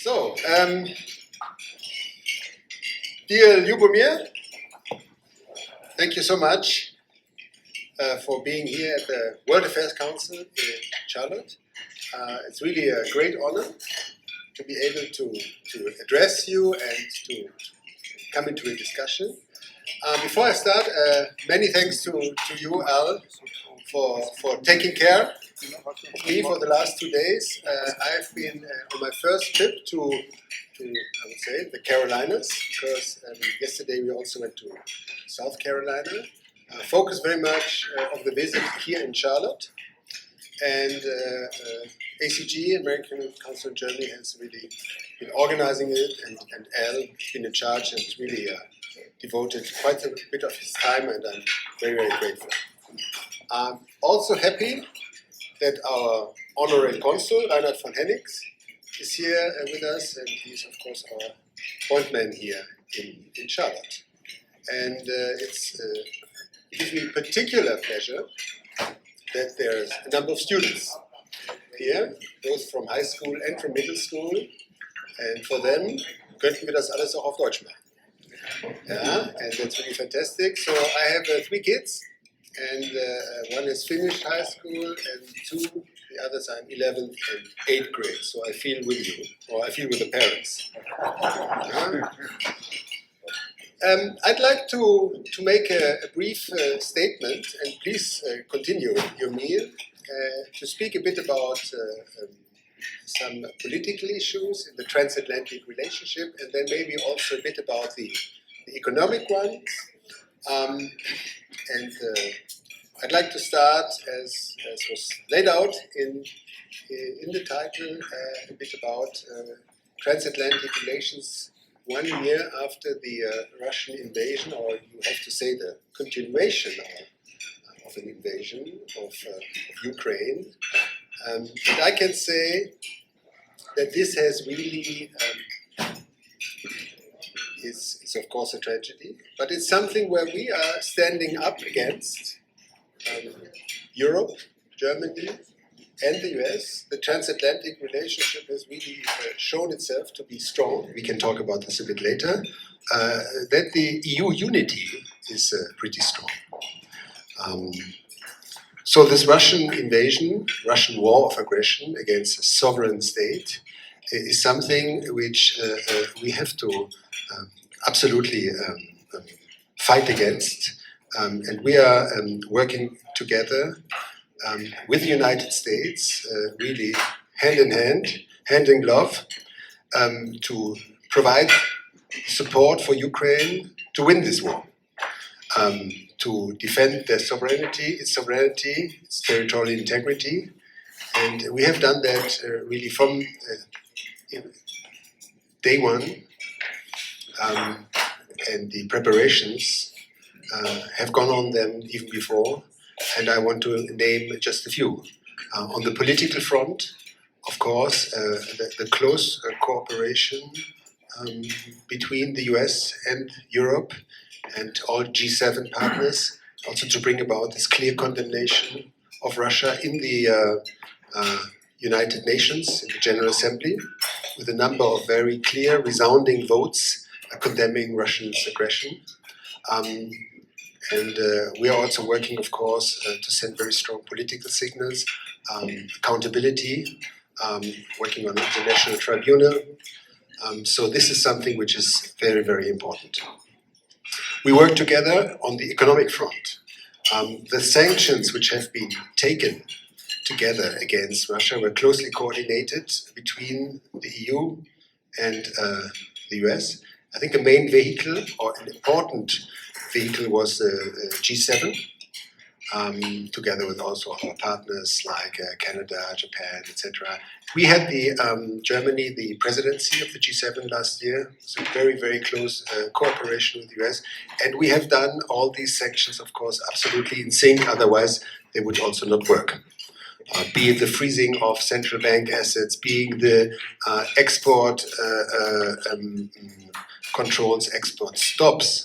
So, dear Ljubomir, thank you so much for being here at the World Affairs Council in Charlotte. It's really a great honor to be able to address you and to come into a discussion. Before I start, many thanks to you, Al, for taking care of me for the last 2 days. I've been on my first trip to I would say, the Carolinas, because yesterday we also went to South Carolina. Focused very much of the visit here in Charlotte. And ACG, American Council in Germany, has really been organizing it, and Al has been in charge and really devoted quite a bit of his time, and I'm very, very grateful. I'm also happy that our honorary consul, Reinhard von Hennigs, is here with us, and he's, of course, our point man here in Charlotte. And it gives me particular pleasure that there's a number of students here, both from high school and from middle school. And for them, könnten wir das alles auch auf Deutsch machen. Yeah, and that's really fantastic. So I have 3 kids, and one has finished high school, and 2, the others are in 11th and 8th grade. So I feel with you, or I feel with the parents. I'd like to make a brief statement, and please continue your meal, to speak a bit about some political issues in the transatlantic relationship, and then maybe also a bit about the economic ones. I'd like to start, as was laid out in the title, a bit about transatlantic relations 1 year after the Russian invasion, or you have to say the continuation of an invasion of Ukraine. And I can say that this has really is of course a tragedy, but it's something where we are standing up against Europe, Germany, and the US. The transatlantic relationship has really shown itself to be strong. We can talk about this a bit later. That the EU unity is pretty strong. So this Russian invasion, Russian war of aggression against a sovereign state is something which we have to absolutely fight against. And we are working together with the United States, really hand in hand, hand in glove, to provide support for Ukraine to win this war, to defend their sovereignty, its territorial integrity. And we have done that really from day one, and the preparations have gone on then even before. And I want to name just a few. On the political front, of course, the close cooperation between the US and Europe and all G7 partners, also to bring about this clear condemnation of Russia in the United Nations, in the General Assembly, with a number of very clear, resounding votes condemning Russia's aggression. And we are also working, of course, to send very strong political signals, accountability, working on an international tribunal. So this is something which is very, very important. We work together on the economic front. The sanctions which have been taken together against Russia were closely coordinated between the EU and the US. I think a main vehicle, or an important vehicle, was the G7, together with also our partners like Canada, Japan, etc. We had Germany, the presidency of the G7 last year, so very, very close cooperation with the US. And we have done all these sanctions, of course, absolutely in sync, otherwise they would also not work. Be it the freezing of central bank assets, being the export controls, export stops,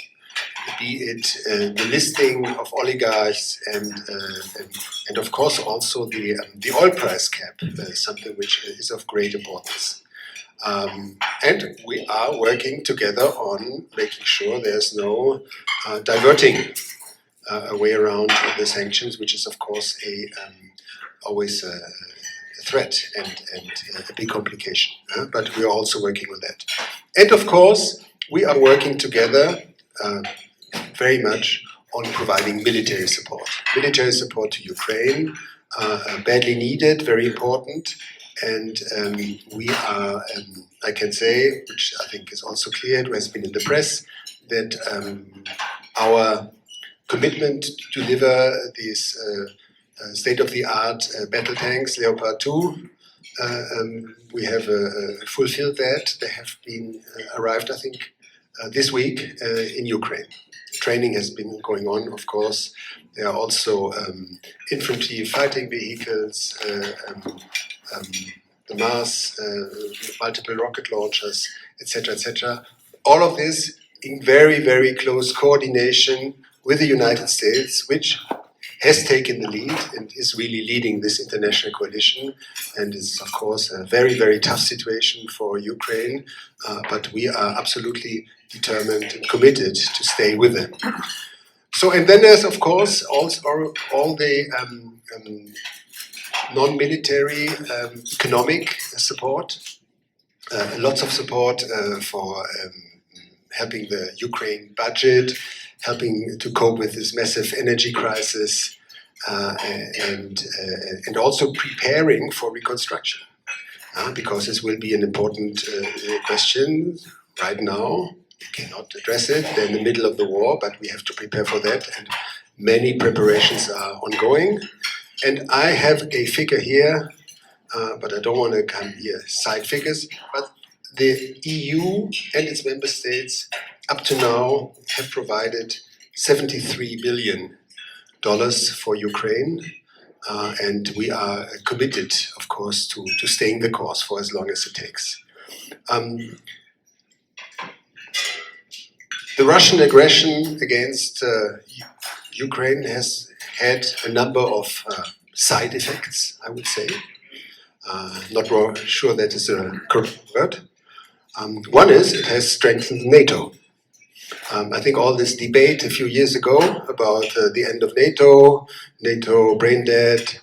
be it the listing of oligarchs, and of course also the oil price cap, something which is of great importance. And we are working together on making sure there's no diverting a way around the sanctions, which is of course always a threat and a big complication. But we are also working on that. And of course, we are working together very much on providing military support. Military support to Ukraine, badly needed, very important. And we are, I can say, which I think is also clear, it has been in the press, that our commitment to deliver these state-of-the-art battle tanks, Leopard 2, we have fulfilled that. They have been arrived, I think, this week in Ukraine. Training has been going on, of course. There are also infantry fighting vehicles, the Mars, multiple rocket launchers, etc., etc. All of this in very, very close coordination with the United States, which has taken the lead and is really leading this international coalition, and is, of course, a very, very tough situation for Ukraine, but we are absolutely determined and committed to stay with them. So, and then there's, of course, also all the non-military economic support, lots of support for helping the Ukraine budget, helping to cope with this massive energy crisis, and also preparing for reconstruction, because this will be an important question right now. We cannot address it. They're in the middle of the war, but we have to prepare for that, and many preparations are ongoing. And I have a figure here, but I don't want to come here side figures, but the EU and its member states up to now have provided $73 billion for Ukraine, and we are committed, of course, to staying the course for as long as it takes. The Russian aggression against Ukraine has had a number of side effects, I would say. Not sure that is a correct word. One is it has strengthened NATO. I think all this debate a few years ago about the end of NATO, NATO brain dead,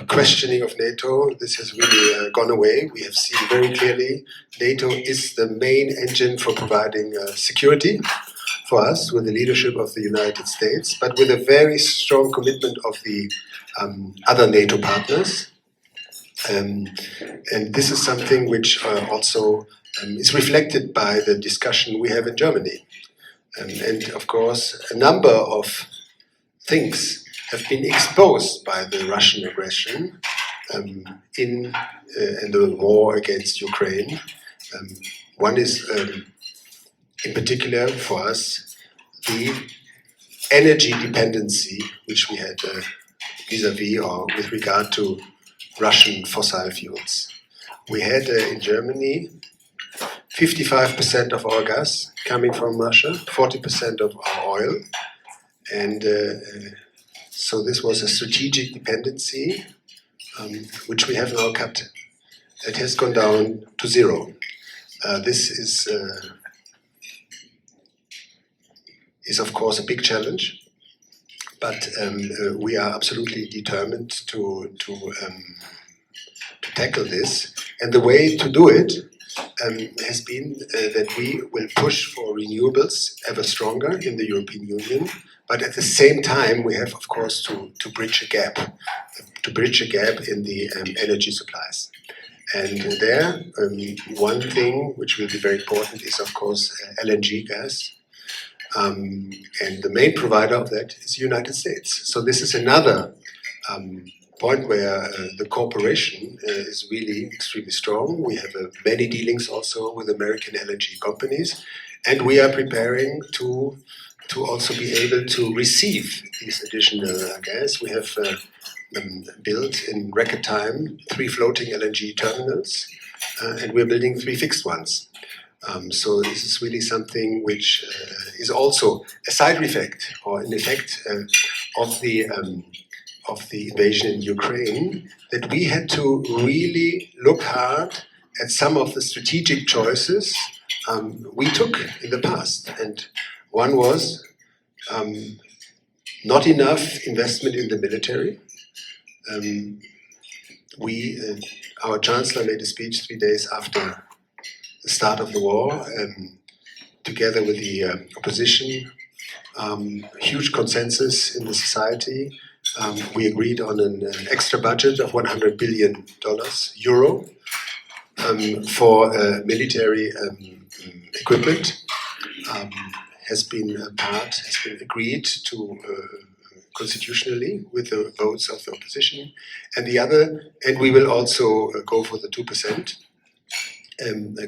questioning of NATO, this has really gone away. We have seen very clearly NATO is the main engine for providing security for us, with the leadership of the United States, but with a very strong commitment of the other NATO partners. And this is something which also is reflected by the discussion we have in Germany. And of course, a number of things have been exposed by the Russian aggression in the war against Ukraine. One is, in particular for us, the energy dependency which we had vis-à-vis or with regard to Russian fossil fuels. We had in Germany 55% of our gas coming from Russia, 40% of our oil, and so this was a strategic dependency which we have now cut. It has gone down to zero. This is of course a big challenge, but we are absolutely determined to tackle this. And the way to do it has been that we will push for renewables ever stronger in the European Union, but at the same time we have, of course, to bridge a gap in the energy supplies. And there, one thing which will be very important is, of course, LNG gas. And the main provider of that is the United States. So this is another point where the cooperation is really extremely strong. We have many dealings also with American LNG companies, and we are preparing to also be able to receive these additional gas. We have built in record time 3 floating LNG terminals, and we're building 3 fixed ones. So this is really something which is also a side effect or an effect of the invasion in Ukraine, that we had to really look hard at some of the strategic choices we took in the past. And one was not enough investment in the military. Our Chancellor made a speech 3 days after the start of the war, together with the opposition, huge consensus in the society. We agreed on an extra budget of $100 billion euro for military equipment. Has been agreed to constitutionally with the votes of the opposition, and we will also go for the 2%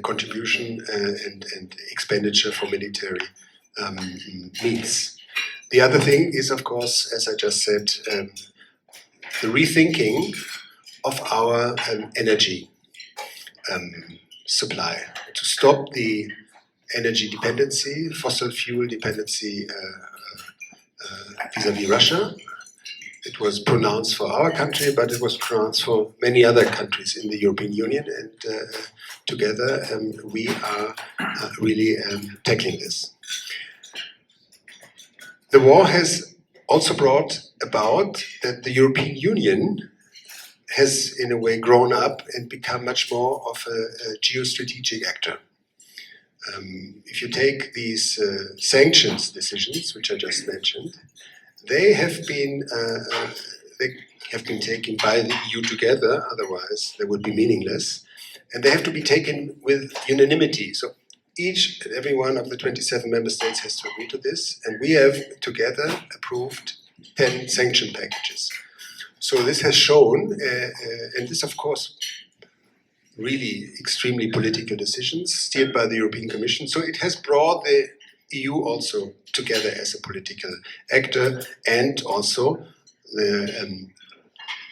contribution and expenditure for military needs. The other thing is, of course, as I just said, the rethinking of our energy supply to stop the energy dependency, fossil fuel dependency vis-à-vis Russia. It was pronounced for our country, but it was pronounced for many other countries in the European Union, and together we are really tackling this. The war has also brought about that the European Union has, in a way, grown up and become much more of a geostrategic actor. If you take these sanctions decisions, which I just mentioned, they have been taken by the EU together. Otherwise, they would be meaningless, and they have to be taken with unanimity. So each and every one of the 27 member states has to agree to this, and we have together approved 10 sanction packages. So this has shown, and this, of course, really extremely political decisions steered by the European Commission. So it has brought the EU also together as a political actor, and also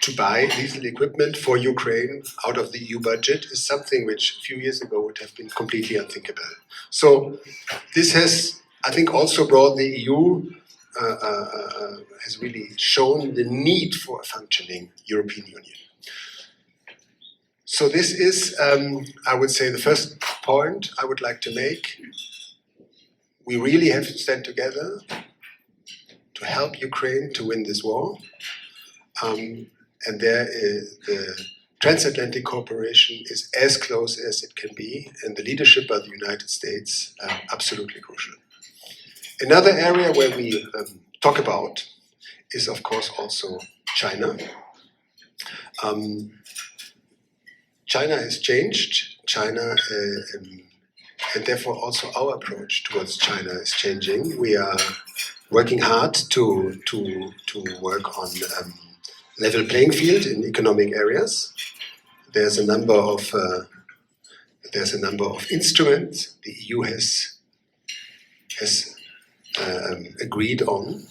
to buy lethal equipment for Ukraine out of the EU budget is something which a few years ago would have been completely unthinkable. So this has, I think, also brought the EU, has really shown the need for a functioning European Union. So this is, I would say, the first point I would like to make. We really have to stand together to help Ukraine to win this war. And the transatlantic cooperation is as close as it can be, and the leadership by the United States absolutely crucial. Another area where we talk about is, of course, also China. China has changed. China, and therefore also our approach towards China is changing. We are working hard to work on level playing field in economic areas. There's a number of instruments the EU has agreed on,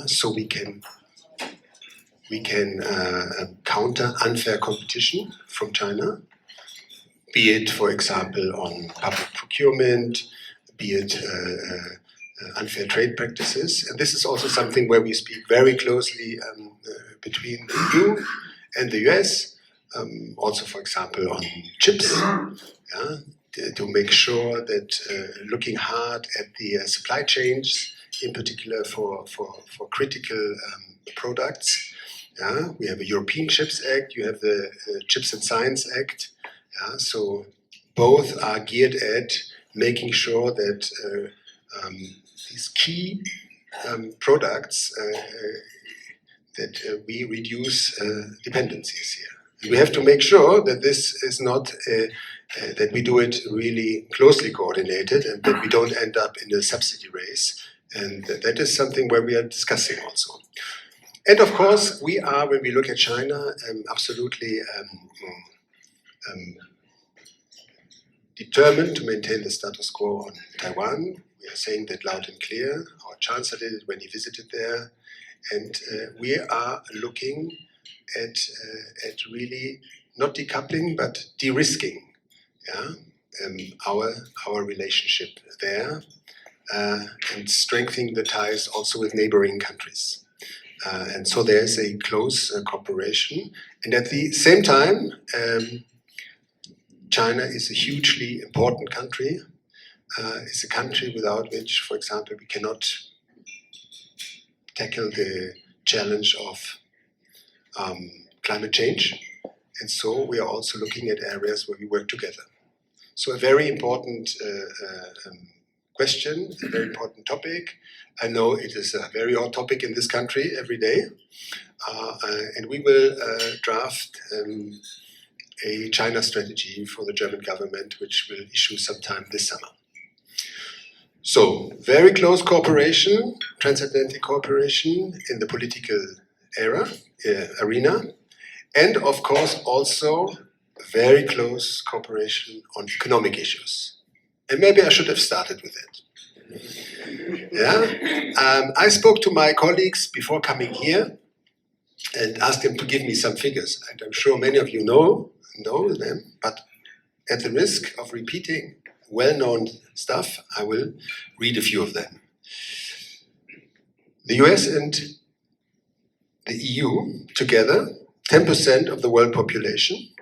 so we can counter unfair competition from China, be it, for example, on public procurement, be it unfair trade practices. And this is also something where we speak very closely between the EU and the US, also, for example, on chips, to make sure that looking hard at the supply chains, in particular for critical products. We have a European Chips Act, you have the Chips and Science Act. So both are geared at making sure that these key products, that we reduce dependencies here. And we have to make sure that this is not, that we do it really closely coordinated and that we don't end up in a subsidy race. And that is something where we are discussing also. And of course, we are, when we look at China, absolutely determined to maintain the status quo on Taiwan. We are saying that loud and clear. Our Chancellor did it when he visited there. And we are looking at really not decoupling, but de-risking our relationship there, and strengthening the ties also with neighboring countries. And so there's a close cooperation. And at the same time, China is a hugely important country. It's a country without which, for example, we cannot tackle the challenge of climate change. And so we are also looking at areas where we work together. So a very important question, a very important topic. I know it is a very hot topic in this country every day. And we will draft a China strategy for the German government, which will issue sometime this summer. So, very close cooperation, transatlantic cooperation in the political arena, and of course also very close cooperation on economic issues. And maybe I should have started with it. Yeah, I spoke to my colleagues before coming here and asked them to give me some figures. And I'm sure many of you know them, but at the risk of repeating well-known stuff, I will read a few of them. The US and the EU together, 10% of the world population,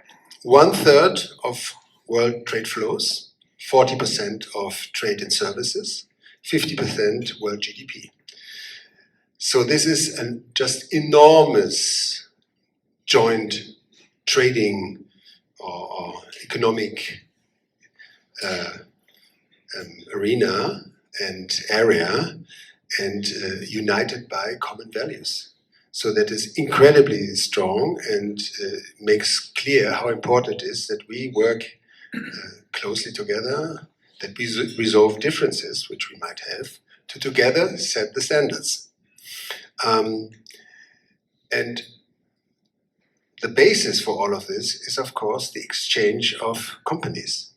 1/3 of world trade flows, 40% of trade and services, 50% world GDP. So this is a just enormous joint trading or economic arena and area, and united by common values. So that is incredibly strong and makes clear how important it is that we work closely together, that we resolve differences which we might have, to together set the standards. And the basis for all of this is, of course, the exchange of companies.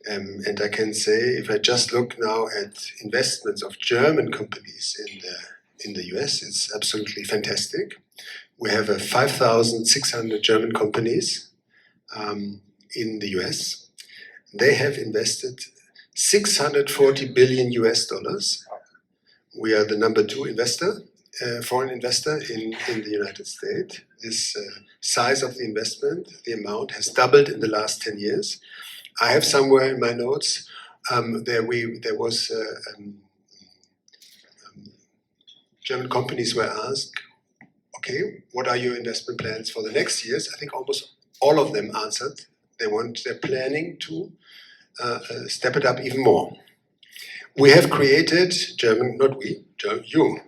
And I can say, if I just look now at investments of German companies in the US, it's absolutely fantastic. We have 5,600 German companies in the US. They have invested 640 billion US dollars. We are the number 2 investor, foreign investor in the United States. This size of the investment, the amount, has doubled in the last 10 years. I have somewhere in my notes, German companies were asked, okay, what are your investment plans for the next years? I think almost all of them answered they're planning to step it up even more. We have created, you,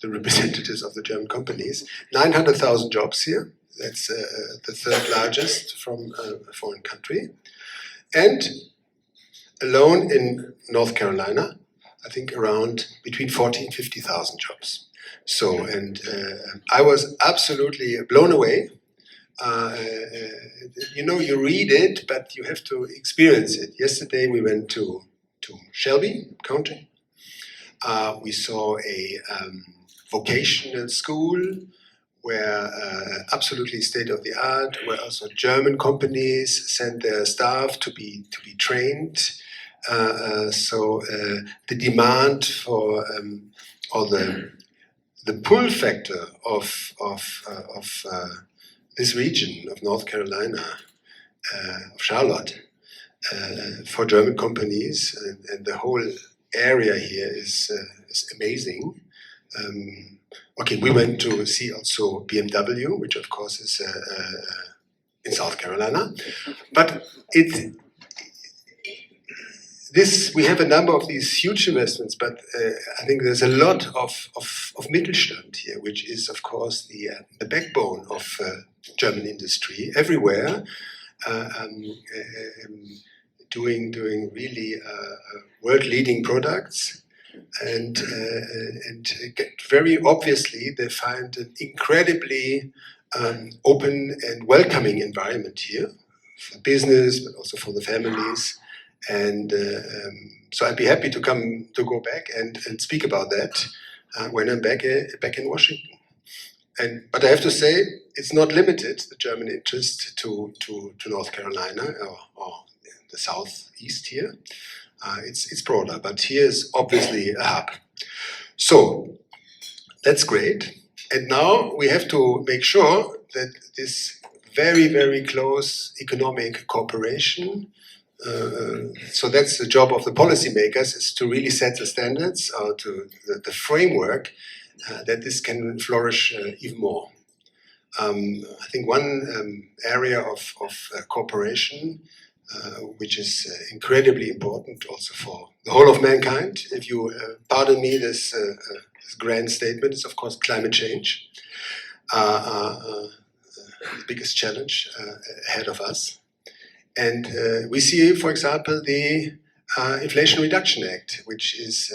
the representatives of the German companies, 900,000 jobs here. That's the 3rd largest from a foreign country. And alone in North Carolina, I think around between 40 and 50,000 jobs. So, and I was absolutely blown away. You read it, but you have to experience it. Yesterday we went to Shelby County. We saw a vocational school where absolutely state-of-the-art, where also German companies send their staff to be trained. So the demand for or the pull factor of this region of North Carolina, of Charlotte, for German companies and the whole area here is amazing. Okay, we went to see also BMW, which of course is in South Carolina, but we have a number of these huge investments, but I think there's a lot of Mittelstand here, which is of course the backbone of German industry everywhere, doing really world-leading products. And very obviously, they find an incredibly open and welcoming environment here for business, but also for the families. And so I'd be happy to go back and speak about that when I'm back in Washington. But I have to say, it's not limited, the German interest to North Carolina or the southeast here. It's broader, but here is obviously a hub. So that's great. And now we have to make sure that this very, very close economic cooperation. So that's the job of the policymakers, is to really set the standards or to the framework that this can flourish even more. I think one area of cooperation which is incredibly important also for the whole of mankind, if you pardon me this grand statement, is of course climate change, the biggest challenge ahead of us. And we see, for example, the Inflation Reduction Act, which is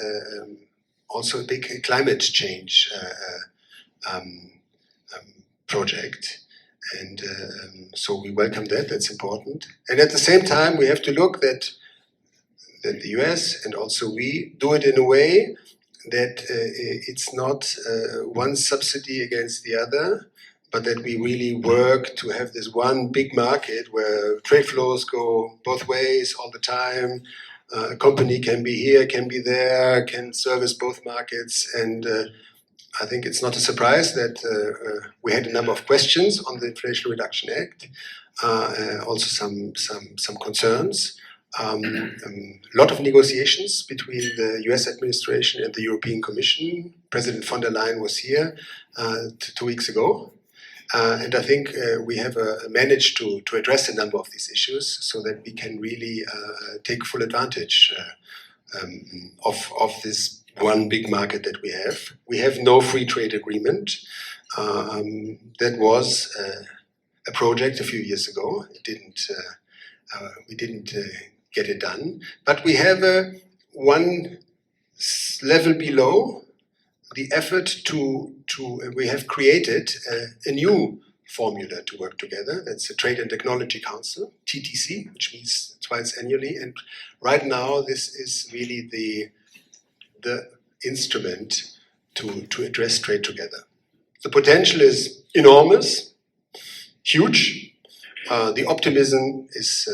also a big climate change project. And so we welcome that, that's important. And at the same time, we have to look that the US and also we do it in a way that it's not one subsidy against the other, but that we really work to have this one big market where trade flows go both ways all the time. A company can be here, can be there, can service both markets. And I think it's not a surprise that we had a number of questions on the Inflation Reduction Act, also some concerns. A lot of negotiations between the US administration and the European Commission. President von der Leyen was here 2 weeks ago. And I think we have managed to address a number of these issues so that we can really take full advantage of this one big market that we have. We have no free trade agreement. That was a project a few years ago. We didn't get it done. But we have one level below the effort we have created a new formula to work together. That's the Trade and Technology Council, TTC, which means twice annually. And right now, this is really the instrument to address trade together. The potential is enormous, huge. The optimism is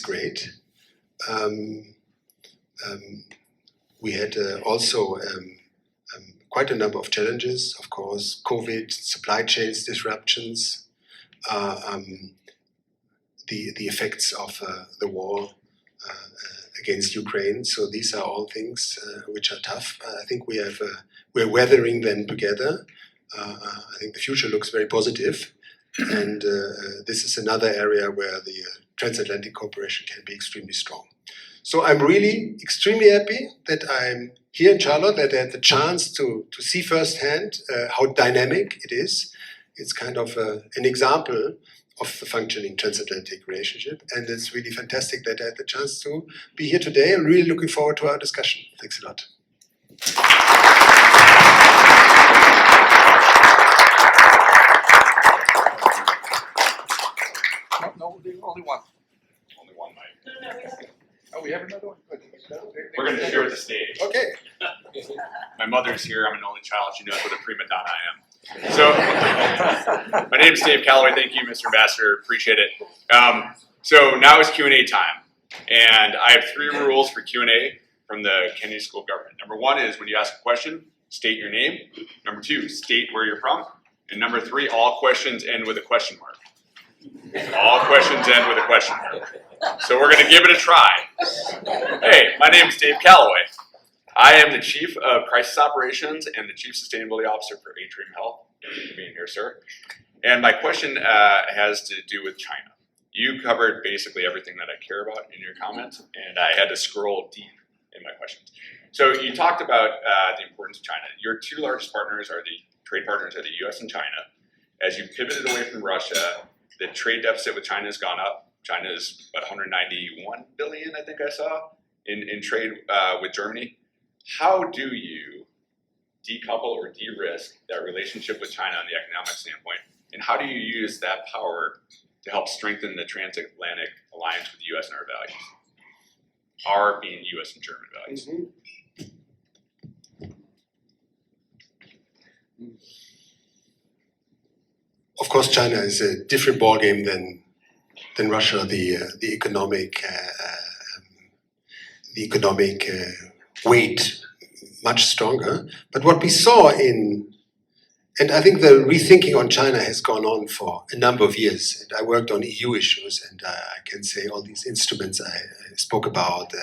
great. We had also quite a number of challenges, of course, COVID, supply chains disruptions, the effects of the war against Ukraine. So these are all things which are tough. I think we're weathering them together. I think the future looks very positive. And this is another area where the transatlantic cooperation can be extremely strong. So I'm really extremely happy that I'm here in Charlotte, that I had the chance to see firsthand how dynamic it is. It's kind of an example of the functioning transatlantic relationship. And it's really fantastic that I had the chance to be here today. I'm really looking forward to our discussion. Thanks a lot. No, only one. Only one mic. No, we have. Oh, we have another one? Good. We're going to share the stage. Okay. My mother's here. I'm an only child. She knows what a prima donna I am. So, my name is Dave Calloway. Thank you, Mr. Ambassador. Appreciate it. So now is Q&A time. And I have 3 rules for Q&A from the Kennedy School of Government. Number 1 is when you ask a question, state your name. Number 2, state where you're from. And number 3, all questions end with a question mark. All questions end with a question mark. So we're going to give it a try. Hey, my name is Dave Calloway. I am the Chief of Crisis Operations and the Chief Sustainability Officer for Atrium Health. Thank you for being here, sir. And my question has to do with China. You covered basically everything that I care about in your comments, and I had to scroll deep in my questions. So you talked about the importance of China. Your 2 largest partners are the trade partners are the US and China. As you pivoted away from Russia, the trade deficit with China has gone up. China is about 191 billion, I think I saw, in trade with Germany. How do you decouple or de-risk that relationship with China on the economic standpoint? And how do you use that power to help strengthen the transatlantic alliance with the US and our values? Our being US and German values. Mm-hmm. Of course, China is a different ballgame than Russia. The economic weight much stronger. But what we saw in And I think the rethinking on China has gone on for a number of years. And I worked on EU issues, and I can say all these instruments I spoke about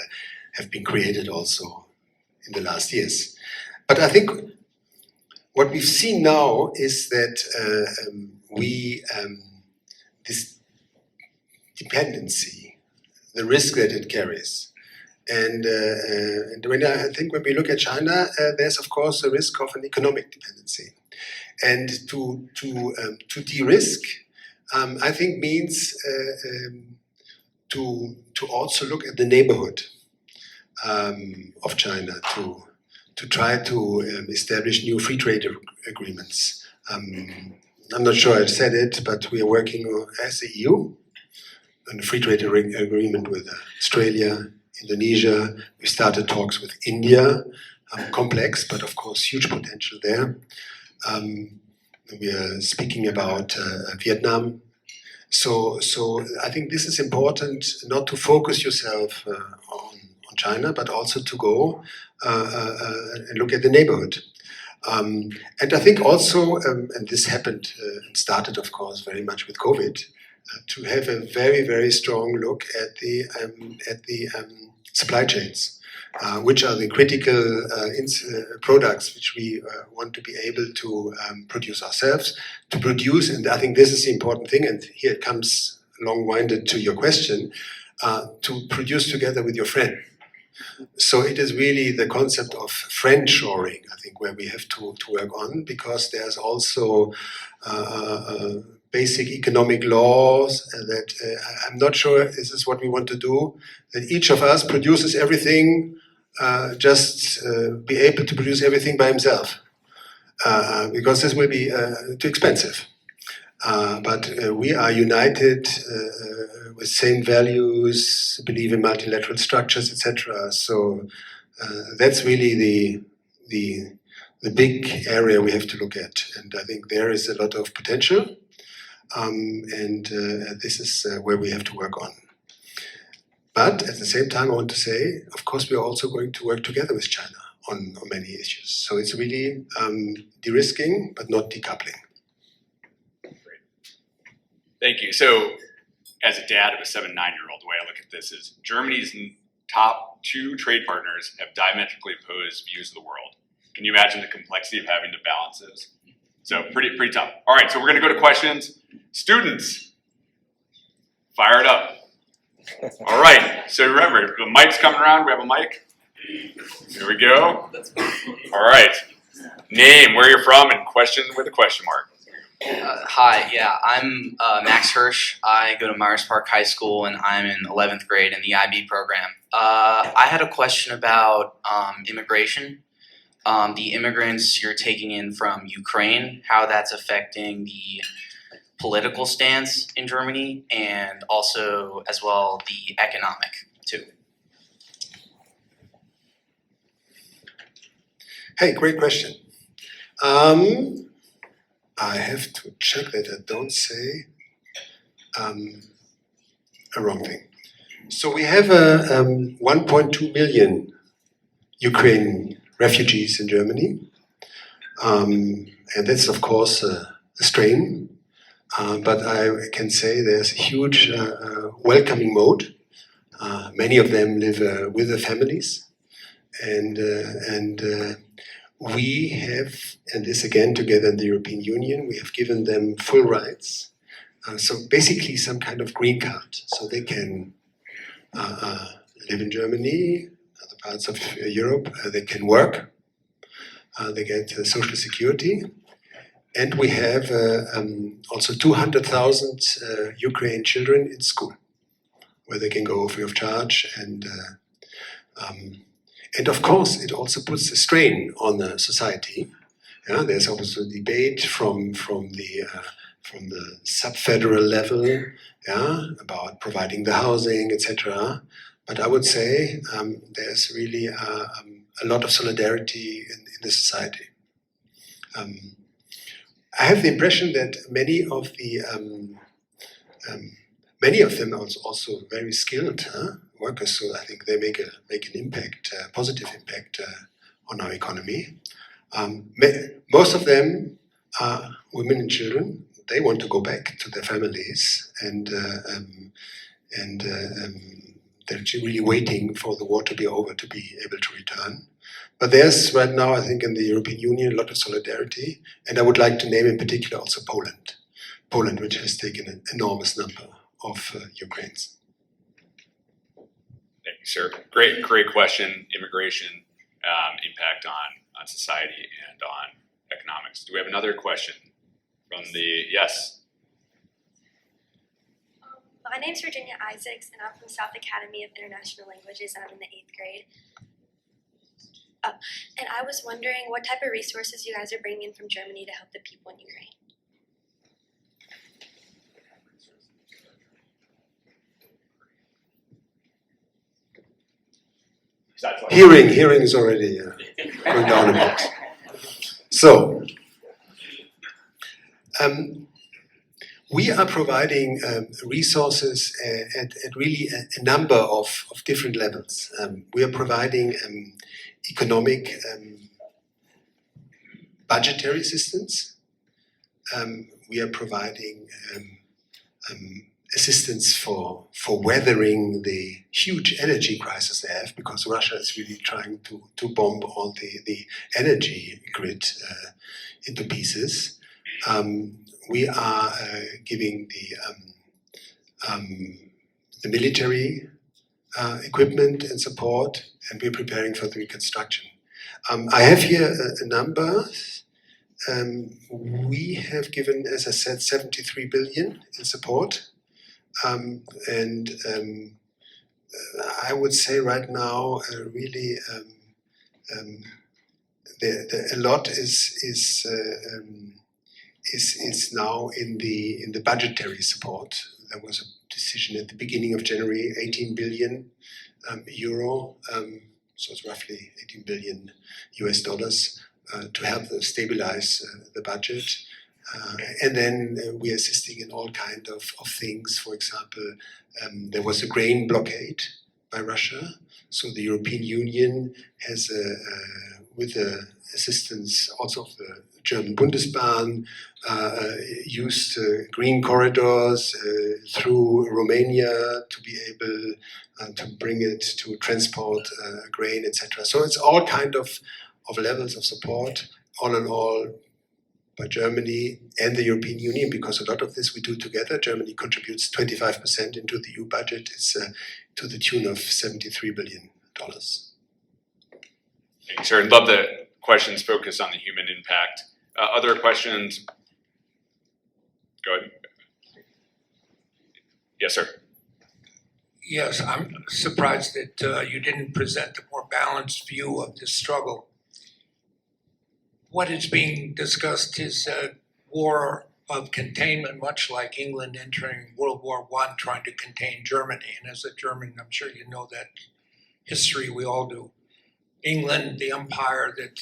have been created also in the last years. But I think what we've seen now is that this dependency, the risk that it carries, and when we look at China, there's of course a risk of an economic dependency. And to de-risk, I think means to also look at the neighborhood of China, to try to establish new free trade agreements. I'm not sure I said it, but we are working as the EU on a free trade agreement with Australia, Indonesia. We started talks with India, complex, but of course huge potential there. We are speaking about Vietnam. So I think this is important, not to focus yourself on China, but also to go and look at the neighborhood. And I think also, and this happened and started, of course, very much with COVID, to have a very, very strong look at the supply chains. Which are the critical products which we want to be able to produce ourselves, to produce, and I think this is the important thing, and here it comes long-winded to your question, to produce together with your friend. So it is really the concept of friend-shoring, I think, where we have to work on, because there's also basic economic laws that I'm not sure this is what we want to do, that each of us produces everything, just be able to produce everything by himself, because this will be too expensive. But we are united with same values, believe in multilateral structures, etc. So that's really the big area we have to look at, and I think there is a lot of potential, and this is where we have to work on. But at the same time, I want to say, of course, we are also going to work together with China on many issues. So it's really de-risking, but not decoupling. Great. Thank you. So as a dad of a 7-9-year-old, the way I look at this is Germany's top 2 trade partners have diametrically opposed views of the world. Can you imagine the complexity of having to balance those? So pretty tough. All right, so we're going to go to questions. Students, fire it up. All right, so remember, the mic's coming around. We have a mic. Here we go. All right. Name, where you're from, and question with a question mark. Hi, yeah, I'm Max Hirsch. I go to Myers Park High School, and I'm in 11th grade in the IB program. I had a question about immigration. The immigrants you're taking in from Ukraine, how that's affecting the political stance in Germany, and also as well the economic too. Hey, great question. I have to check that I don't say a wrong thing. So we have 1.2 million Ukrainian refugees in Germany, and that's of course a strain. But I can say there's a huge welcoming mode. Many of them live with their families, and we have, and this again together in the European Union, we have given them full rights. So basically some kind of green card, so they can live in Germany, other parts of Europe, they can work, they get social security. And we have also 200,000 Ukrainian children in school, where they can go free of charge. And of course, it also puts a strain on the society. Yeah, there's also a debate from the sub-federal level, yeah, about providing the housing, etc. But I would say there's really a lot of solidarity in the society. I have the impression that many of them are also very skilled workers, so I think they make an impact, positive impact on our economy. Most of them women and children. They want to go back to their families, and they're really waiting for the war to be over to be able to return. But there's right now, I think, in the European Union, a lot of solidarity, and I would like to name in particular also Poland. Poland, which has taken an enormous number of Ukrainians. Thank you, sir. Great question. Immigration impact on society and on economics. Do we have another question from the, yes? My name's Virginia Isaacs, and I'm from South Academy of International Languages, and I'm in the 8th grade. And I was wondering what type of resources you guys are bringing in from Germany to help the people in Ukraine. Hearing is already going down a bit. So, we are providing resources at really a number of different levels. We are providing economic budgetary assistance. We are providing assistance for weathering the huge energy crisis they have, because Russia is really trying to bomb all the energy grid into pieces. We are giving the military equipment and support, and we're preparing for the reconstruction. I have here a number. We have given, as I said, 73 billion in support. And I would say right now, really, a lot is now in the budgetary support. There was a decision at the beginning of January, 18 billion euro, so it's roughly 18 billion US dollars to help stabilize the budget. And then we are assisting in all kinds of things. For example, there was a grain blockade by Russia. So the European Union has, with the assistance also of the German Bundesbahn, used green corridors through Romania to be able to bring it to transport grain, etc. So it's all kind of levels of support, all in all, by Germany and the European Union, because a lot of this we do together. Germany contributes 25% into the EU budget. It's to the tune of $73 billion. Thanks, sir. I'd love the questions focused on the human impact. Other questions? Go ahead. Yes, sir. Yes, I'm surprised that you didn't present a more balanced view of this struggle. What is being discussed is a war of containment, much like England entering World War I, trying to contain Germany. And as a German, I'm sure you know that history, we all do. England, the empire that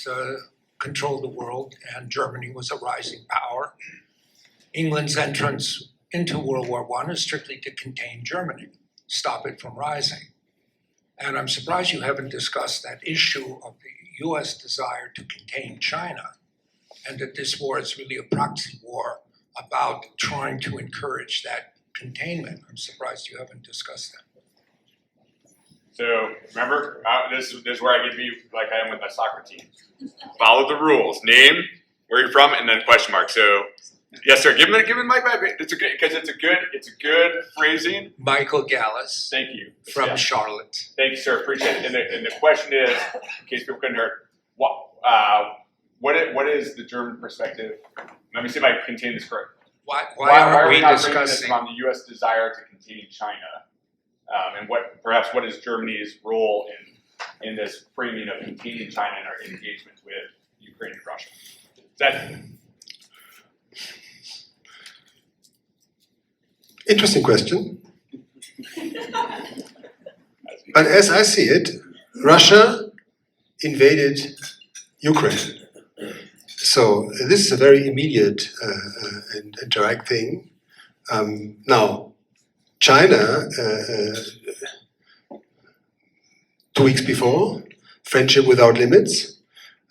controlled the world, and Germany was a rising power. England's entrance into World War I is strictly to contain Germany, stop it from rising. And I'm surprised you haven't discussed that issue of the US desire to contain China, and that this war is really a proxy war about trying to encourage that containment. I'm surprised you haven't discussed that. So remember, this is where I get to be like I am with my soccer team. Follow the rules. Name, where you're from, and then question mark. So yes, sir. Give him the mic back. It's a good because it's a good phrasing. Michael Gallus. Thank you. From Charlotte. Thank you, sir. Appreciate it. And the question is, in case people couldn't hear, what is the German perspective? Let me see if I can contain this correct. Why are we not discussing on the U.S. desire to contain China, and what is Germany's role in this framing of containing China and our engagement with Ukraine and Russia? Is that interesting question? But as I see it, Russia invaded Ukraine. So this is a very immediate and direct thing. Now, China, 2 weeks before, friendship without limits,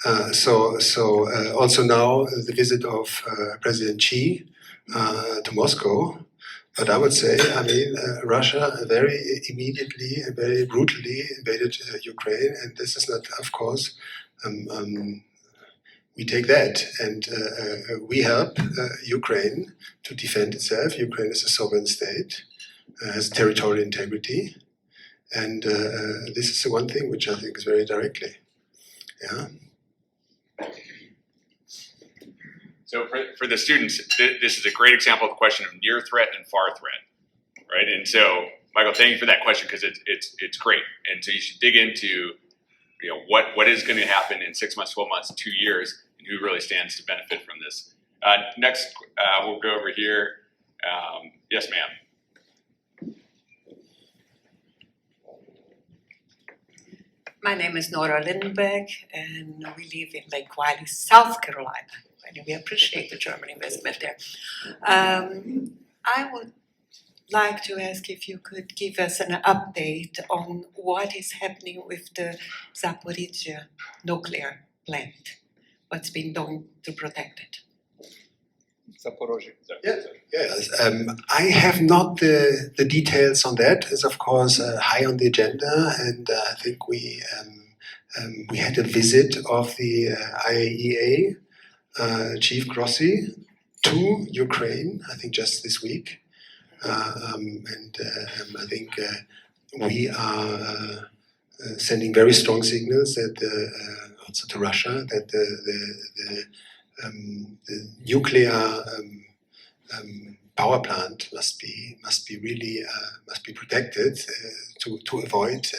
Also now the visit of President Xi to Moscow. But I would say, I mean, Russia very immediately and very brutally invaded Ukraine, and this is not, of course, we take that and we help Ukraine to defend itself. Ukraine is a sovereign state, has territorial integrity, and this is the one thing which I think is very directly, yeah. So for the students, this is a great example of the question of near threat and far threat, right? And so, Michael, thank you for that question because it's great. And so you should dig into, you know, what is going to happen in 6 months, 12 months, 2 years, and who really stands to benefit from this. Next, we'll go over here. Yes, ma'am. My name is Nora Lindenberg, and we live in Lake Wiley, South Carolina. And we appreciate the German investment there. I would like to ask if you could give us an update on what is happening with the Zaporizhzhia nuclear plant. What's been done to protect it? Zaporozhye. Yes, I have not the details on that. It's of course high on the agenda, and I think we had a visit of the IAEA Chief Grossi to Ukraine, I think just this week, and I think we are sending very strong signals that also to Russia that the nuclear power plant must be really protected to avoid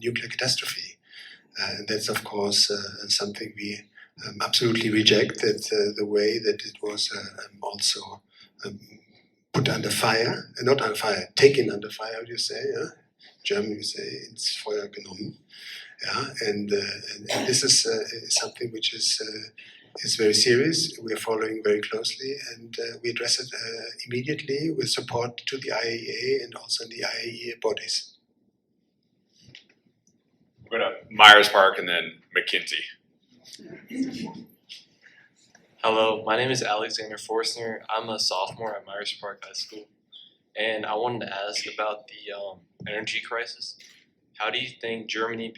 nuclear catastrophe. And that's of course something we absolutely reject. That the way that it was also put under fire, not under fire, taken under fire. How do you say? Yeah? German, you say ins Feuer genommen. Yeah, and this is something which is very serious. We are following very closely, and we address it immediately with support to the IAEA and also the IAEA bodies. We'll go to Myers Park and then McKinsey. Hello, my name is Alexander Forstner. I'm a sophomore at Myers Park High School, and I wanted to ask about the energy crisis. How do you think Germany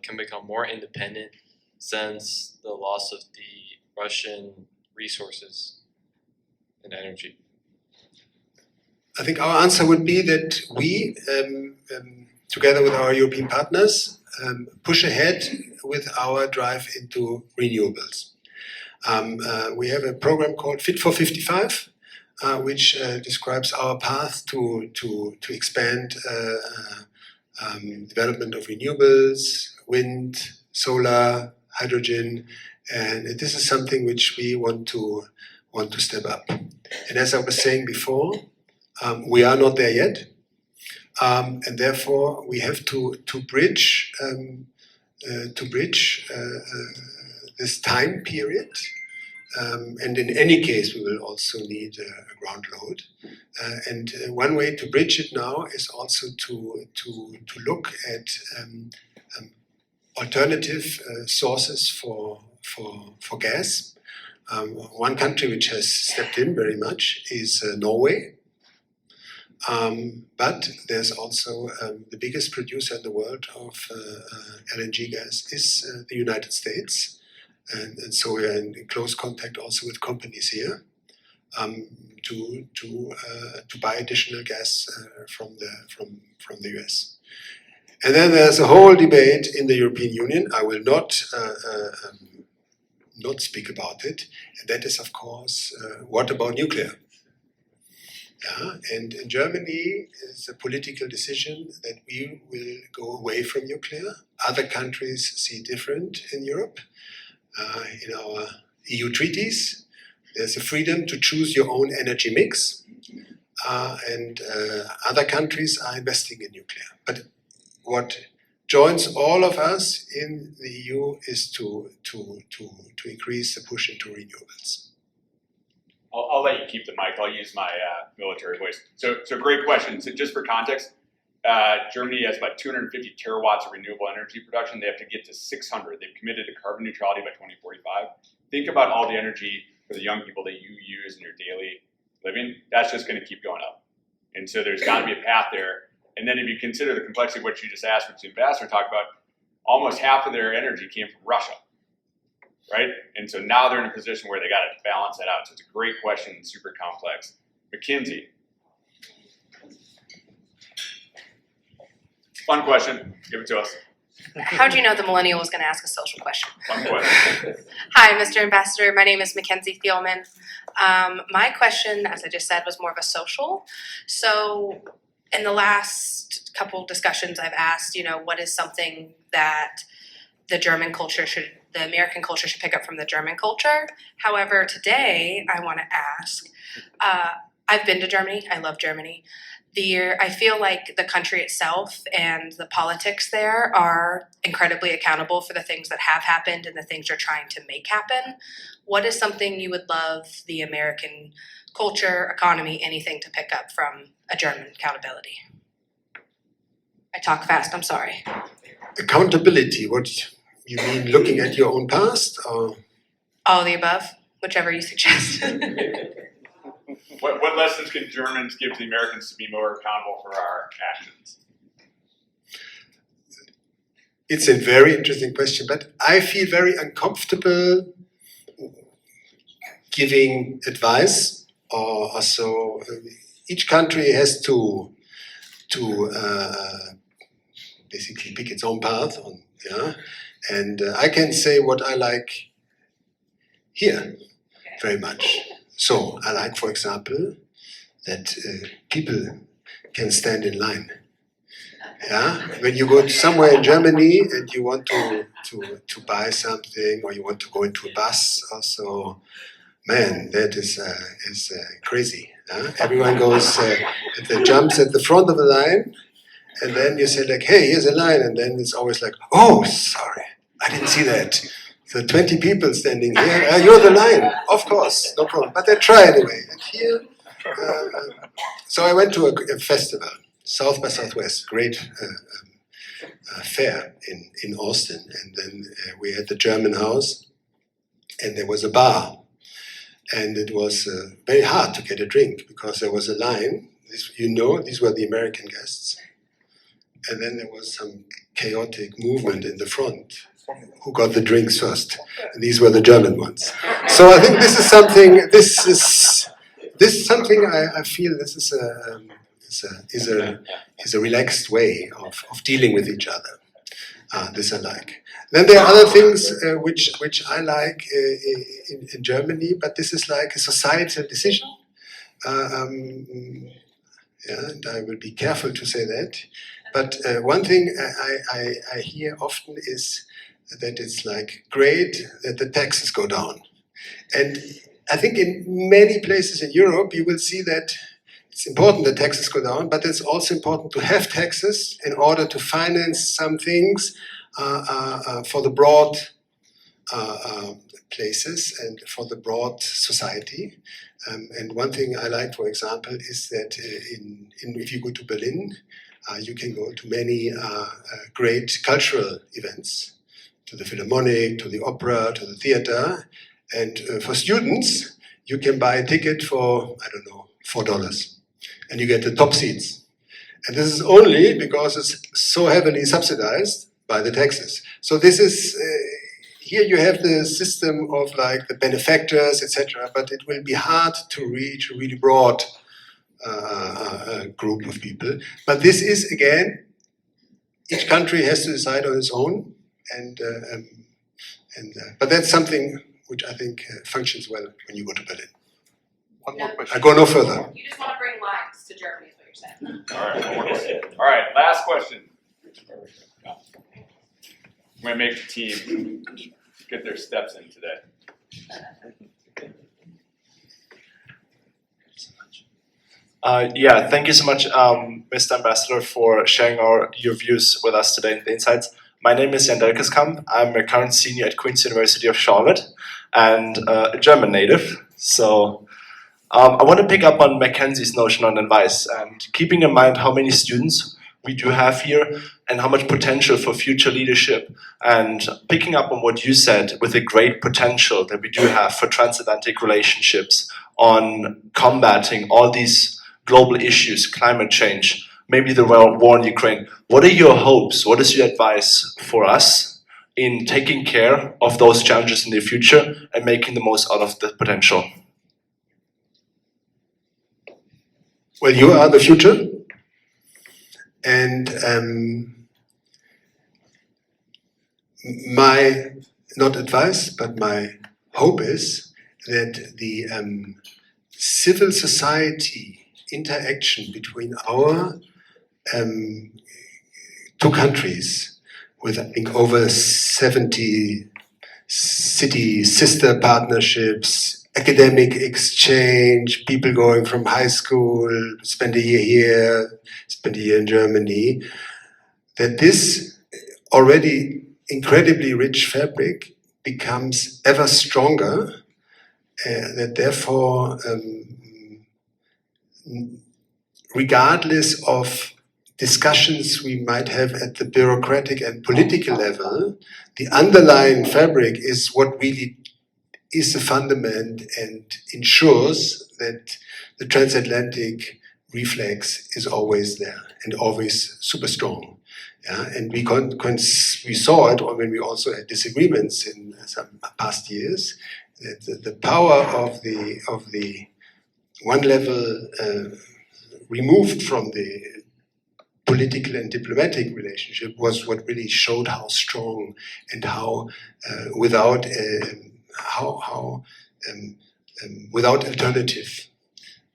can become more independent since the loss of the Russian resources and energy? I think our answer would be that we, together with our European partners, push ahead with our drive into renewables. We have a program called Fit for 55, which describes our path to expand development of renewables, wind, solar, hydrogen, and this is something which we want to step up. And as I was saying before, we are not there yet, and therefore we have to bridge this time period. And in any case, we will also need a ground load. And one way to bridge it now is also to look at alternative sources for gas. One country which has stepped in very much is Norway. But there's also the biggest producer in the world of LNG gas is the United States. And so we are in close contact also with companies here to buy additional gas from the US. And then there's a whole debate in the European Union. I will not speak about it. And that is, of course, what about nuclear? Yeah, and in Germany, it's a political decision that we will go away from nuclear. Other countries see different in Europe. In our EU treaties, there's a freedom to choose your own energy mix, and other countries are investing in nuclear. But what joins all of us in the EU is to increase the push into renewables. I'll let you keep the mic. I'll use my military voice. So great question. So just for context, Germany has about 250 terawatts of renewable energy production. They have to get to 600. They've committed to carbon neutrality by 2045. Think about all the energy for the young people that you use in your daily living. That's just going to keep going up. And so there's got to be a path there. And then if you consider the complexity of what you just asked, which the ambassador talked about, almost half of their energy came from Russia, right? And so now they're in a position where they got to balance that out. So it's a great question and super complex. McKinsey. Fun question. Give it to us. How do you know the millennial was going to ask a social question? Fun question. Hi, Mr. Ambassador. My name is Mackenzie Thielman. My question, as I just said, was more of a social. So in the last couple discussions I've asked, what is something that the American culture should pick up from the German culture? However, today I want to ask, I've been to Germany. I love Germany. I feel like the country itself and the politics there are incredibly accountable for the things that have happened and the things you're trying to make happen. What is something you would love the American culture, economy, anything to pick up from a German accountability? I talk fast, I'm sorry. Accountability, what you mean, looking at your own past? Or? All of the above, whichever you suggest. What lessons can Germans give to the Americans to be more accountable for our actions? It's a very interesting question, but I feel very uncomfortable giving advice. So each country has to basically pick its own path. And I can say what I like here very much. So I like, for example, that people can stand in line. Yeah, when you go to somewhere in Germany and you want to buy something or you want to go into a bus, also, man, that is crazy. Everyone goes, jumps at the front of the line, and then you say like, hey, here's a line, and then it's always like, oh, sorry, I didn't see that. The 20 people standing here, you're the line, of course, no problem. But they try anyway. And here, so I went to a festival, South by Southwest, great fair in Austin. And then we had the German house, and there was a bar. And it was very hard to get a drink because there was a line. These were the American guests. And then there was some chaotic movement in the front. Who got the drinks first? And these were the German ones. So I think this is something. I feel this is a relaxed way of dealing with each other. This I like. Then there are other things which I like in Germany, but this is like a societal decision. And I will be careful to say that. But one thing I hear often is that it's like great that the taxes go down. And I think in many places in Europe, you will see that it's important that taxes go down, but it's also important to have taxes in order to finance some things for the broad places and for the broad society. And one thing I like, for example, is that if you go to Berlin, you can go to many great cultural events, to the Philharmonic, to the opera, to the theater. And for students, you can buy a ticket for, I don't know, $4. And you get the top seats. And this is only because it's so heavily subsidized by the taxes. So this is, here you have the system of like the benefactors, etc. But it will be hard to reach a really broad group of people. But this is, again, each country has to decide on its own. But that's something which I think functions well when you go to Berlin. One more question. I go no further. You just want to bring lives to Germany, is what you're saying. All right, last question. I'm going to make the team get their steps in today. Thank you so much, Mr. Ambassador, for sharing your views with us today and the insights. My name is Jan Delkeskamp. I'm a current senior at Queen's University of Charlotte and a German native. So I want to pick up on Mackenzie's notion on advice and keeping in mind how many students we do have here and how much potential for future leadership. And picking up on what you said, with the great potential that we do have for transatlantic relationships on combating all these global issues, climate change, maybe the war in Ukraine. What are your hopes? What is your advice for us in taking care of those challenges in the future and making the most out of the potential? Well, you are the future. And my, not advice, but my hope is that the civil society interaction between our two countries, with I think over 70 city sister partnerships, academic exchange, people going from high school, spend a year here, spend a year in Germany, that this already incredibly rich fabric becomes ever stronger, that therefore, regardless of discussions we might have at the bureaucratic and political level, the underlying fabric is what really is the fundament and ensures that the transatlantic reflex is always there and always super strong. Yeah? And we saw it when we also had disagreements in some past years, that the power of the one level removed from the political and diplomatic relationship was what really showed how strong and how without alternative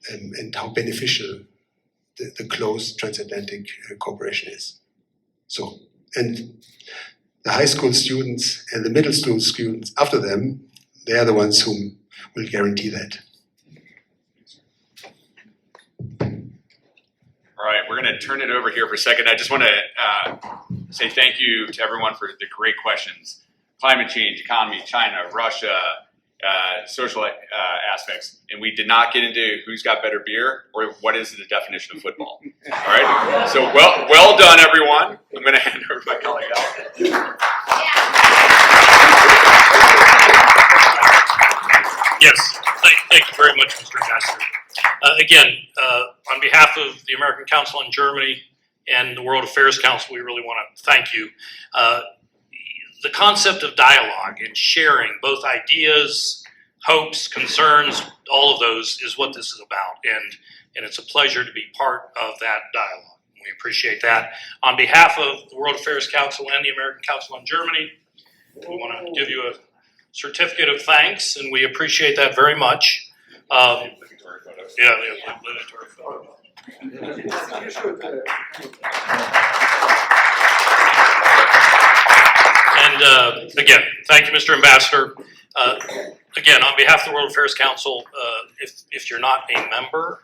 and how beneficial the close transatlantic cooperation is. So, and the high school students and the middle school students after them, they are the ones who will guarantee that. All right, we're going to turn it over here for a second. I just want to say thank you to everyone for the great questions. Climate change, economy, China, Russia, social aspects. And we did not get into who's got better beer or what is the definition of football. All right, so well done, everyone. I'm going to hand over to my colleague, Al. Yes, thank you very much, Mr. Ambassador. Again, on behalf of the American Council on Germany and the World Affairs Council, we really want to thank you. The concept of dialogue and sharing both ideas, hopes, concerns, all of those is what this is about. And it's a pleasure to be part of that dialogue. We appreciate that. On behalf of the World Affairs Council and the American Council on Germany, we want to give you a certificate of thanks, and we appreciate that very much. Yeah, the obligatory photo. And again, thank you, Mr. Ambassador. Again, on behalf of the World Affairs Council, if you're not a member,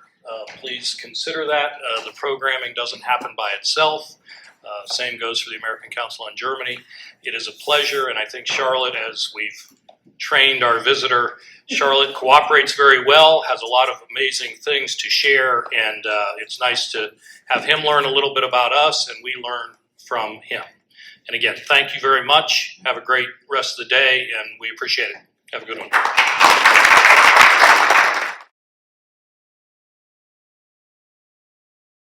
please consider that. The programming doesn't happen by itself. Same goes for the American Council on Germany. It is a pleasure, and I think Charlotte, as we've trained our visitor, Charlotte cooperates very well, has a lot of amazing things to share, and it's nice to have him learn a little bit about us and we learn from him. And again, thank you very much. Have a great rest of the day, and we appreciate it. Have a good one.